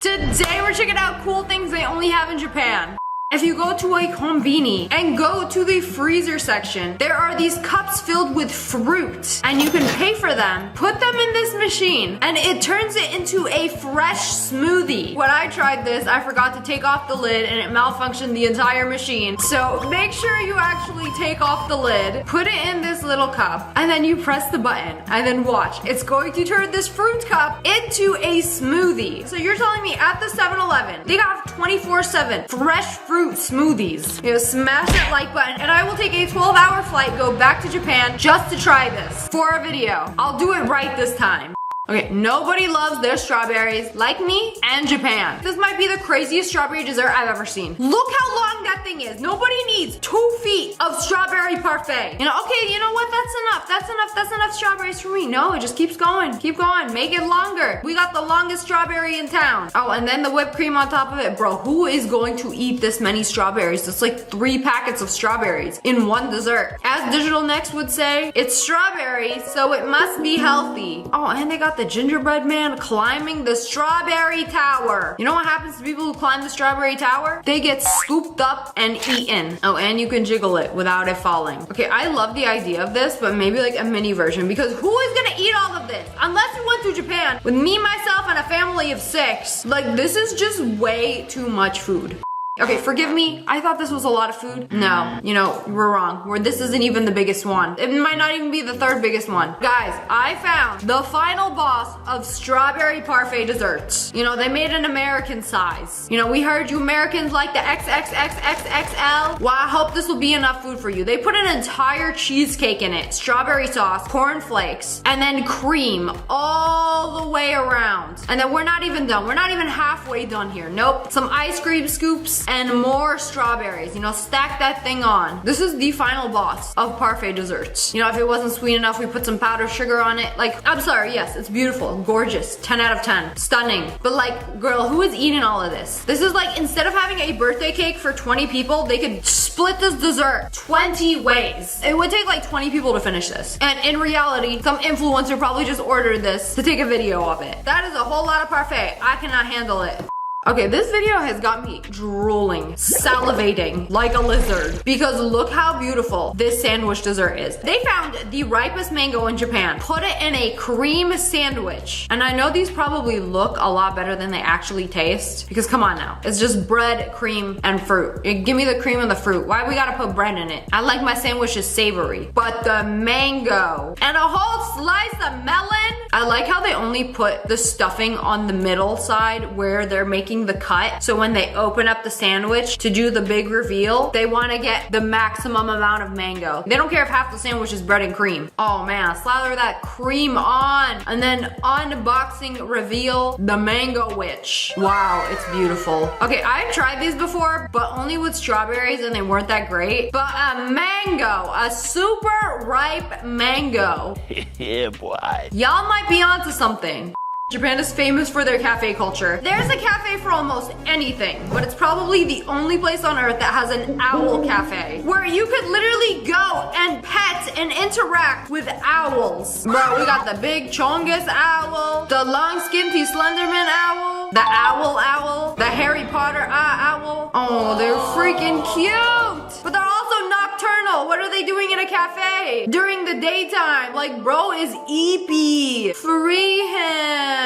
Today we're checking out cool things they only have in Japan. If you go to a konbini and go to the freezer section, there are these cups filled with fruit and you can pay for them, put them in this machine, and it turns it into a fresh smoothie. When I tried this, I forgot to take off the lid and it malfunctioned the entire machine. So make sure you actually take off the lid, put it in this little cup, and then you press the button and then watch. It's going to turn this fruit cup into a smoothie. So you're telling me at the 7-Eleven, they got 24/7 fresh fruit smoothies. You know, smash that like button and I will take a 12-hour flight, go back to Japan just to try this for a video. I'll do it right this time. Okay, nobody loves their strawberries like me and Japan. This might be the craziest strawberry dessert I've ever seen. Look how long that thing is. Nobody needs 2 feet of strawberry parfait. You know, okay, you know what? That's enough. That's enough strawberries for me. No, it just keeps going. Keep going. Make it longer. We got the longest strawberry in town. Oh, and then the whipped cream on top of it. Bro, who is going to eat this many strawberries? It's like 3 packets of strawberries in one dessert. As Digital Next would say, it's strawberry, so it must be healthy. Oh, and they got the gingerbread man climbing the strawberry tower. You know what happens to people who climb the strawberry tower? They get scooped up and eaten. Oh, and you can jiggle it without it falling. Okay, I love the idea of this, but maybe like a mini version, because who is gonna eat all of this? Unless you went to Japan with me, myself, and a family of 6. Like, this is just way too much food. Okay, forgive me. I thought this was a lot of food. No, you know, we're wrong. This isn't even the biggest one. It might not even be the 3rd biggest one. Guys, I found the final boss of strawberry parfait desserts. You know, they made an American size. You know, we heard you Americans like the XXXXXL. Well, I hope this will be enough food for you. They put an entire cheesecake in it, strawberry sauce, corn flakes, and then cream all the way around. And then we're not even done. We're not even halfway done here. Nope. Some ice cream scoops and more strawberries. You know, stack that thing on. This is the final boss of parfait desserts. You know, if it wasn't sweet enough, we put some powdered sugar on it. Like, I'm sorry, yes, it's beautiful, gorgeous, 10 out of 10, stunning. But like, girl, who is eating all of this? This is like, instead of having a birthday cake for 20 people, they could split this dessert 20 ways. It would take like 20 people to finish this. And in reality, some influencer probably just ordered this to take a video of it. That is a whole lot of parfait. I cannot handle it. Okay, this video has got me drooling, salivating like a lizard, because look how beautiful this sandwich dessert is. They found the ripest mango in Japan, put it in a cream sandwich. And I know these probably look a lot better than they actually taste, because come on now, it's just bread, cream, and fruit. Give me the cream and the fruit. Why we gotta put bread in it? I like my sandwiches savory. But the mango and a whole slice of melon. I like how they only put the stuffing on the middle side where they're making the cut. So when they open up the sandwich to do the big reveal, they want to get the maximum amount of mango. They don't care if half the sandwich is bread and cream. Oh man, slather that cream on and then unboxing reveal the mango witch. Wow, it's beautiful. Okay, I've tried these before, but only with strawberries and they weren't that great. But a mango, a super ripe mango. Yeah, boy. Y'all might be onto something. Japan is famous for their cafe culture. There's a cafe for almost anything, but it's probably the only place on earth that has an owl cafe, where you could literally go and pet and interact with owls. Bro, we got the big Chongus owl, the long skinty Slenderman owl, the owl, the Harry Potter owl. Oh, they're freaking cute. But they're also nocturnal. What are they doing in a cafe during the daytime? Like, bro is eepy. Free him.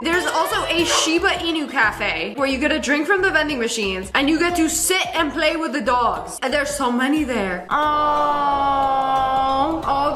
There's also a Shiba Inu cafe where you get a drink from the vending machines and you get to sit and play with the dogs. And there's so many there. Oh,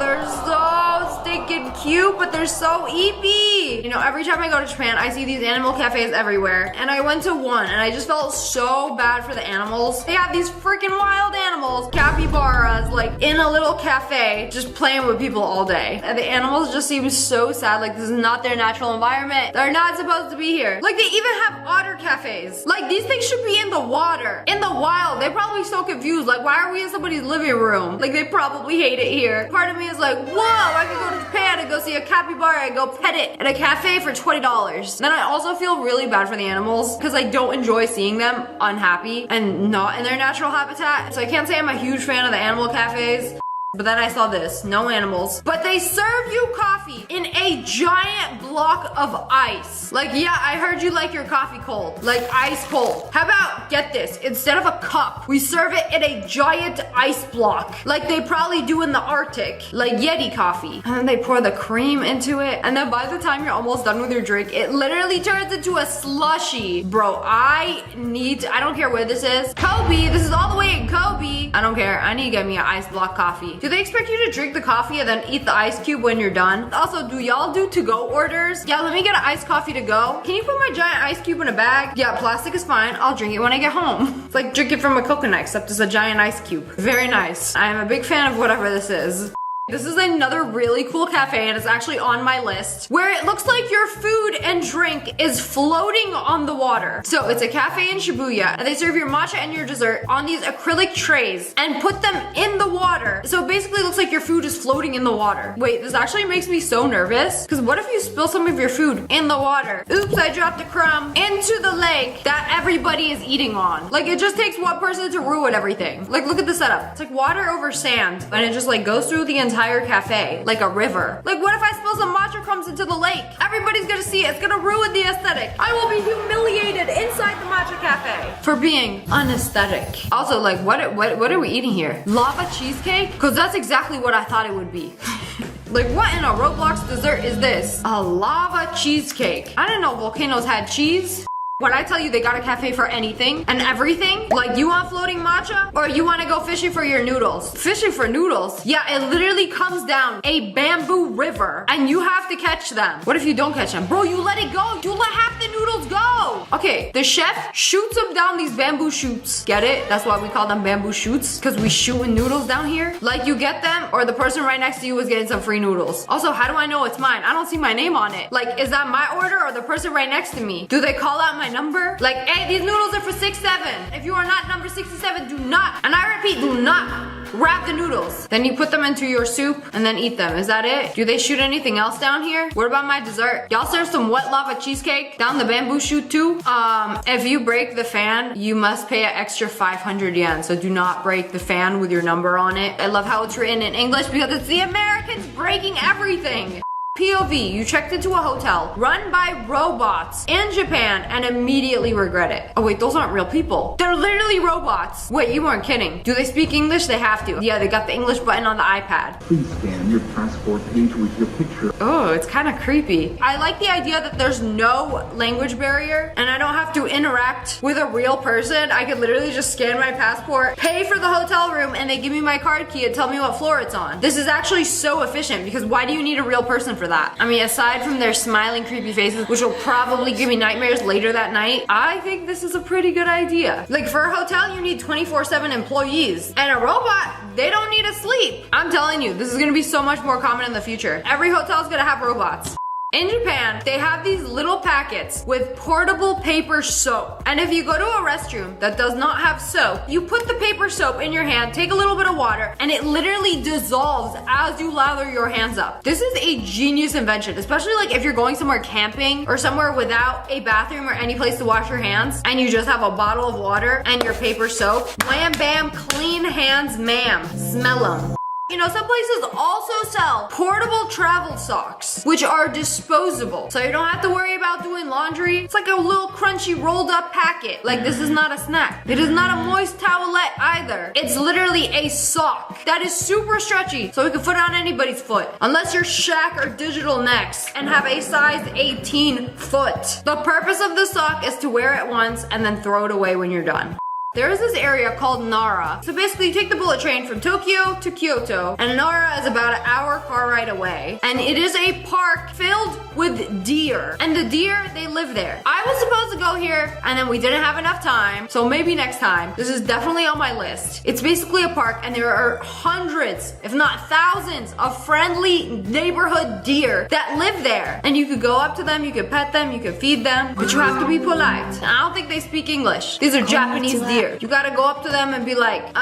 they're so stinking cute, but they're so eepy. You know, every time I go to Japan, I see these animal cafes everywhere. And I went to one and I just felt so bad for the animals. They have these freaking wild animals, capybaras, like in a little cafe, just playing with people all day. And the animals just seem so sad, like this is not their natural environment. They're not supposed to be here. Like, they even have otter cafes. Like, these things should be in the water, in the wild. They're probably so confused. Like, why are we in somebody's living room? Like, they probably hate it here. Part of me is like, whoa, I could go to Japan and go see a capybara and go pet it at a cafe for $20. Then I also feel really bad for the animals because I don't enjoy seeing them unhappy and not in their natural habitat. So I can't say I'm a huge fan of the animal cafes. But then I saw this, no animals. But they serve you coffee in a giant block of ice. Like, yeah, I heard you like your coffee cold. Like ice cold. How about, get this, instead of a cup, we serve it in a giant ice block. Like they probably do in the Arctic. Like Yeti coffee. And then they pour the cream into it. And then by the time you're almost done with your drink, it literally turns into a slushy. Bro, I don't care where this is. Kobe, this is all the way in Kobe. I don't care. I need to get me an ice block coffee. Do they expect you to drink the coffee and then eat the ice cube when you're done? Also, do y'all do to-go orders? Yeah, let me get an iced coffee to go. Can you put my giant ice cube in a bag? Yeah, plastic is fine. I'll drink it when I get home. It's like drinking from a coconut, except it's a giant ice cube. Very nice. I am a big fan of whatever this is. This is another really cool cafe and it's actually on my list where it looks like your food and drink is floating on the water. So it's a cafe in Shibuya and they serve your matcha and your dessert on these acrylic trays and put them in the water. So it basically looks like your food is floating in the water. Wait, this actually makes me so nervous because what if you spill some of your food in the water? Oops, I dropped a crumb into the lake that everybody is eating on. Like it just takes one person to ruin everything. Like look at the setup. It's like water over sand and it just like goes through the entire cafe like a river. Like what if I spill some matcha crumbs into the lake? Everybody's gonna see it. It's gonna ruin the aesthetic. I will be humiliated inside the matcha cafe for being unaesthetic. Also, like what are we eating here? Lava cheesecake? Because that's exactly what I thought it would be. Like what in a Roblox dessert is this? A lava cheesecake. I didn't know volcanoes had cheese. When I tell you they got a cafe for anything and everything, like you want floating matcha or you want to go fishing for your noodles? Fishing for noodles? Yeah, it literally comes down a bamboo river and you have to catch them. What if you don't catch them? Bro, you let it go. You let half the noodles go. Okay, the chef shoots them down these bamboo shoots. Get it? That's why we call them bamboo shoots, because we shooting noodles down here. Like you get them or the person right next to you is getting some free noodles. Also, how do I know it's mine? I don't see my name on it. Like, is that my order or the person right next to me? Do they call out my number? Like, hey, these noodles are for 6-7. If you are not number 67, do not, and I repeat, do not wrap the noodles. Then you put them into your soup and then eat them. Is that it? Do they shoot anything else down here? What about my dessert? Y'all serve some wet lava cheesecake down the bamboo chute too? If you break the fan, you must pay an extra 500 yen. So do not break the fan with your number on it. I love how it's written in English because it's the Americans breaking everything. POV, you checked into a hotel run by robots in Japan and immediately regret it. Oh wait, those aren't real people. They're literally robots. Wait, you weren't kidding. Do they speak English? They have to. Yeah, they got the English button on the iPad. Please scan your passport page with your picture. Oh, it's kind of creepy. I like the idea that there's no language barrier and I don't have to interact with a real person. I could literally just scan my passport, pay for the hotel room, and they give me my card key and tell me what floor it's on. This is actually so efficient because why do you need a real person for that? I mean, aside from their smiling creepy faces, which will probably give me nightmares later that night, I think this is a pretty good idea. Like for a hotel, you need 24/7 employees, and a robot, they don't need to sleep. I'm telling you, this is gonna be so much more common in the future. Every hotel is gonna have robots. In Japan, they have these little packets with portable paper soap. And if you go to a restroom that does not have soap, you put the paper soap in your hand, take a little bit of water, and it literally dissolves as you lather your hands up. This is a genius invention, especially like if you're going somewhere camping or somewhere without a bathroom or any place to wash your hands, and you just have a bottle of water and your paper soap. Wham bam, clean hands, ma'am. Smell them. You know, some places also sell portable travel socks, which are disposable. So you don't have to worry about doing laundry. It's like a little crunchy rolled up packet. Like this is not a snack. It is not a moist towelette either. It's literally a sock that is super stretchy. So we can fit on anybody's foot. Unless you're Shaq or Digital Next and have a size 18 foot. The purpose of the sock is to wear it once and then throw it away when you're done. There is this area called Nara. So basically you take the bullet train from Tokyo to Kyoto, and Nara is about an hour car ride away. And it is a park filled with deer. And the deer, they live there. I was supposed to go here and then we didn't have enough time. So maybe next time. This is definitely on my list. It's basically a park and there are hundreds, if not thousands, of friendly neighborhood deer that live there. And you could go up to them, you could pet them, you could feed them, but you have to be polite. I don't think they speak English. These are Japanese deer. You gotta go up to them and be like,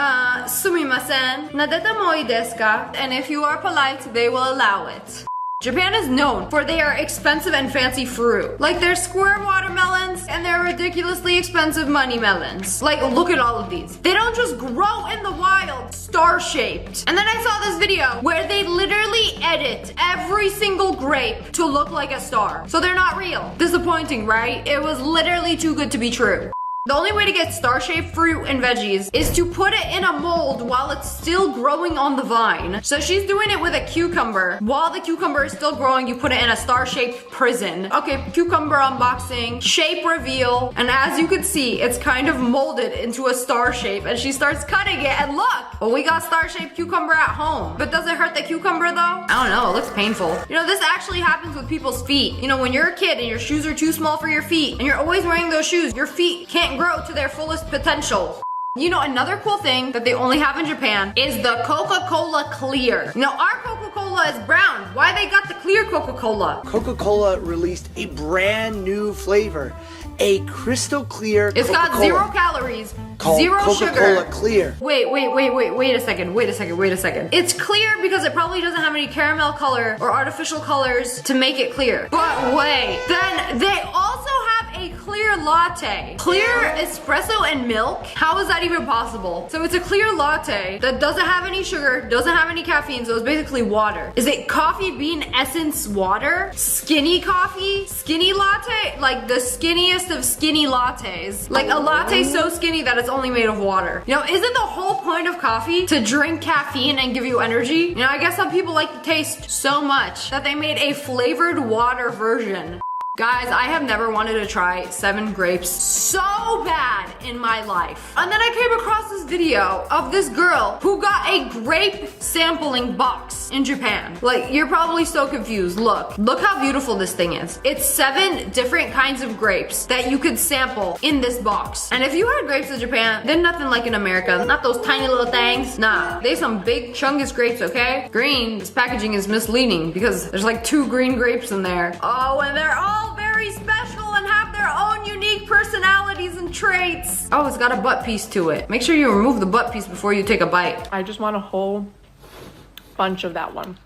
sumimasen, nadeta moi desu ka? And if you are polite, they will allow it. Japan is known for their expensive and fancy fruit. Like their square watermelons and their ridiculously expensive money melons. Like, look at all of these. They don't just grow in the wild, star-shaped. And then I saw this video where they literally edit every single grape to look like a star. So they're not real. Disappointing, right? It was literally too good to be true. The only way to get star-shaped fruit and veggies is to put it in a mold while it's still growing on the vine. So she's doing it with a cucumber. While the cucumber is still growing, you put it in a star-shaped prison. Okay, cucumber unboxing, shape reveal, and as you can see, it's kind of molded into a star shape, and she starts cutting it, and look! Well, we got star-shaped cucumber at home. But does it hurt the cucumber though? I don't know, it looks painful. You know, this actually happens with people's feet. You know, when you're a kid and your shoes are too small for your feet, and you're always wearing those shoes, your feet can't grow to their fullest potential. You know, another cool thing that they only have in Japan is the Coca-Cola Clear. You know, our Coca-Cola is brown. Why they got the clear Coca-Cola? Coca-Cola released a brand new flavor, a crystal clear It's Coca-Cola got 0 calories, called 0 Coca-Cola sugar. Clear. Wait a second. It's clear because it probably doesn't have any caramel color or artificial colors to make it clear. But wait, then they also have a clear latte. Clear espresso and milk? How is that even possible? So it's a clear latte that doesn't have any sugar, doesn't have any caffeine, so it's basically water. Is it coffee bean essence water? Skinny coffee? Skinny latte? Like the skinniest of skinny lattes. Like a latte so skinny that it's only made of water. You know, isn't the whole point of coffee to drink caffeine and give you energy? You know, I guess some people like the taste so much that they made a flavored water version. Guys, I have never wanted to try 7 grapes so bad in my life. And then I came across this video of this girl who got a grape sampling box in Japan. Like, you're probably so confused. Look how beautiful this thing is. It's 7 different kinds of grapes that you could sample in this box. And if you had grapes in Japan, they're nothing like in America. Not those tiny little things. Nah, they some big chungus grapes, okay? Green, this packaging is misleading because there's like 2 green grapes in there. Oh, and they're all very special and have their own unique personalities and traits. Oh, it's got a butt piece to it. Make sure you remove the butt piece before you take a bite. I just want a whole bunch of that one.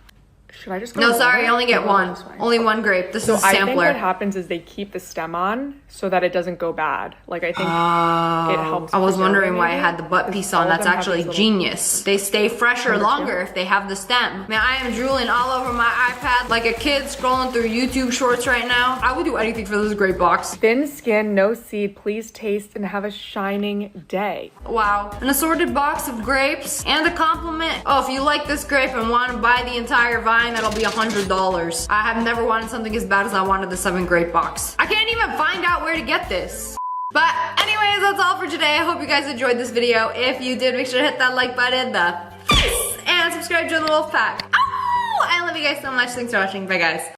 Should I just go? No, sorry, you only get No, one. that's fine. Only one grape. This is a I think what sampler. happens is they keep the stem on so that it doesn't go bad. Like, I think it helps. I was preserve wondering why it maybe, had the butt 'cause piece all on. of That's them have actually these little- genius. They stay fresher Number longer 2. if they have the stem. Man, I am drooling all over my iPad like a kid scrolling through YouTube shorts right now. I would do anything for this grape box. Thin skin, no seed. Please taste and have a shining day. Wow. An assorted box of grapes and a compliment. Oh, if you like this grape and want to buy the entire vine, that'll be $100. I have never wanted something as bad as I wanted the 7 grape box. I can't even find out where to get this. But anyways, that's all for today. I hope you guys enjoyed this video. If you did, make sure to hit that like button, and subscribe to the Wolf Pack. Oh, I love you guys so much. Thanks for watching. Bye, guys.